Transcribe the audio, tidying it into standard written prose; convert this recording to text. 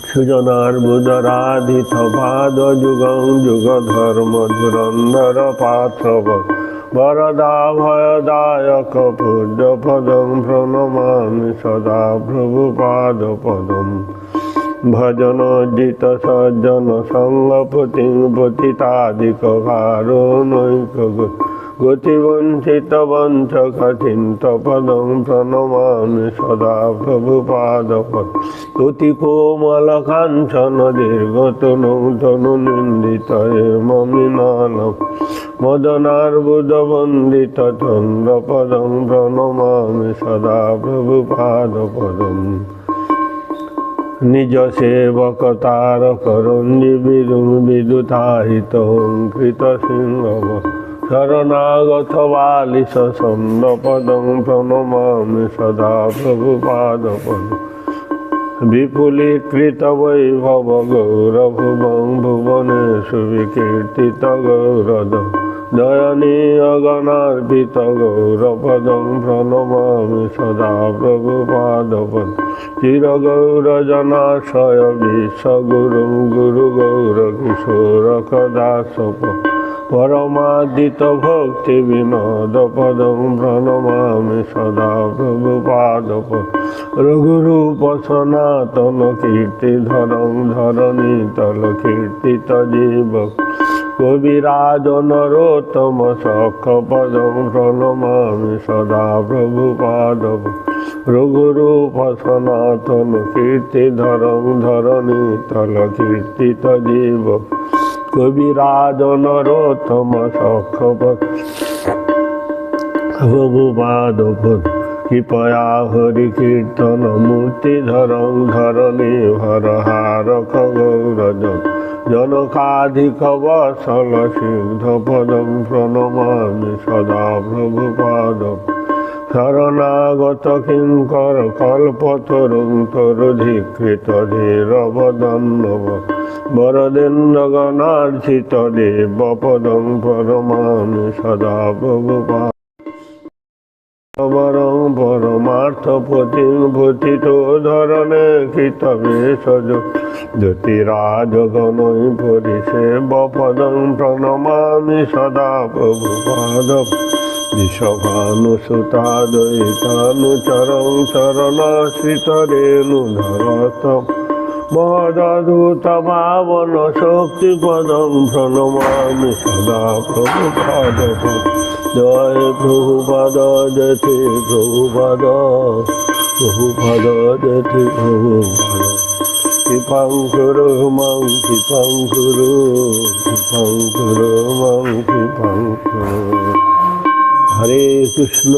সুজনার্বুদরাধিত পাদ যুগং যুগ ধর্ম ধুরন্ধর পাথব বরদা ভয়দায়ক পূজ্য পদং প্রণমামি সদা প্রভুপাদ পদম ভজন জিত সজ্জন সঙ্গপতি পতিতাদিক কারণৈক গতিবঞ্চিত বঞ্চক চিন্ত পদং প্রণমামি সদা প্রভুপাদ পদ অতি কোমল কাঞ্চন দীর্ঘতনু তনু নিন্দিত মমিনালম মদনার্বুদ বন্দিত চন্দ্র পদং প্রণমামি সদা প্রভুপাদ পদম নিজ সেবক তারক রঞ্জি বিদুতাহিত কৃত সিংহ শরণাগত বালিশ ছন্দ পদং প্রণমামি সদা প্রভুপাদ পদম বিপুলীকৃত বৈভব গৌরভুবং ভুবনেষু বিকীর্তিত গৌরদ দয়নীয় গণার্পিত গৌরপদং প্রণমামি সদা প্রভুপাদ পদম চির গৌরজনাশয় বিশ্বগুরুং গুরু গৌর কিশোর দাস পরমাদিত ভক্তি বিনোদ পদং প্রণমামি সদা প্রভুপাদ পদম রঘুরূপ সনাতন কীর্তিধরং ধরণী তল কীর্তিত জীবক কবিরাজ নরোত্তম সখ পদং প্রণমামি সদা প্রভুপাদ রঘুরূপ সনাতন কীর্তিধরং ধরণী তল কীর্তিত জীবক কবিরাজ নরোত্তম সখ প্রভুপাদ কৃপয়া হরি কীর্তন মূর্তিধরং ধরণী হরহারক গৌরজ জনকাধিক বসল সিদ্ধ পদং প্রণমামি সদা প্রভুপাদ শরণাগত কিঙ্কর কল্পতরুং তরুধিকৃত ধীরবদন্নব বরদেন্দ্র গণার্চিত দেব পদং প্রণমামি সদা প্রভুপাদ বরং পরমার্থ পতিং ভূতিত ধরণে কৃত ভেষজ জ্যোতিরাজ গণৈ পরিষেব পদং প্রণমামি সদা প্রভুপাদ বিষভানুসুতাদ্বৈতানুচরং চরণাশ্রিত রেণুধরতম মহদূত ভাবন শক্তি পদং প্রণমামি সদা প্রভুপাদ জয় প্রভুপাদ জয়তি প্রভুপাদ প্রভুপাদ জয়তি প্রভুপাদ কৃপাং কুরু মাং কৃপাং কুরু মাং কৃপাং কুরু। হরে কৃষ্ণ।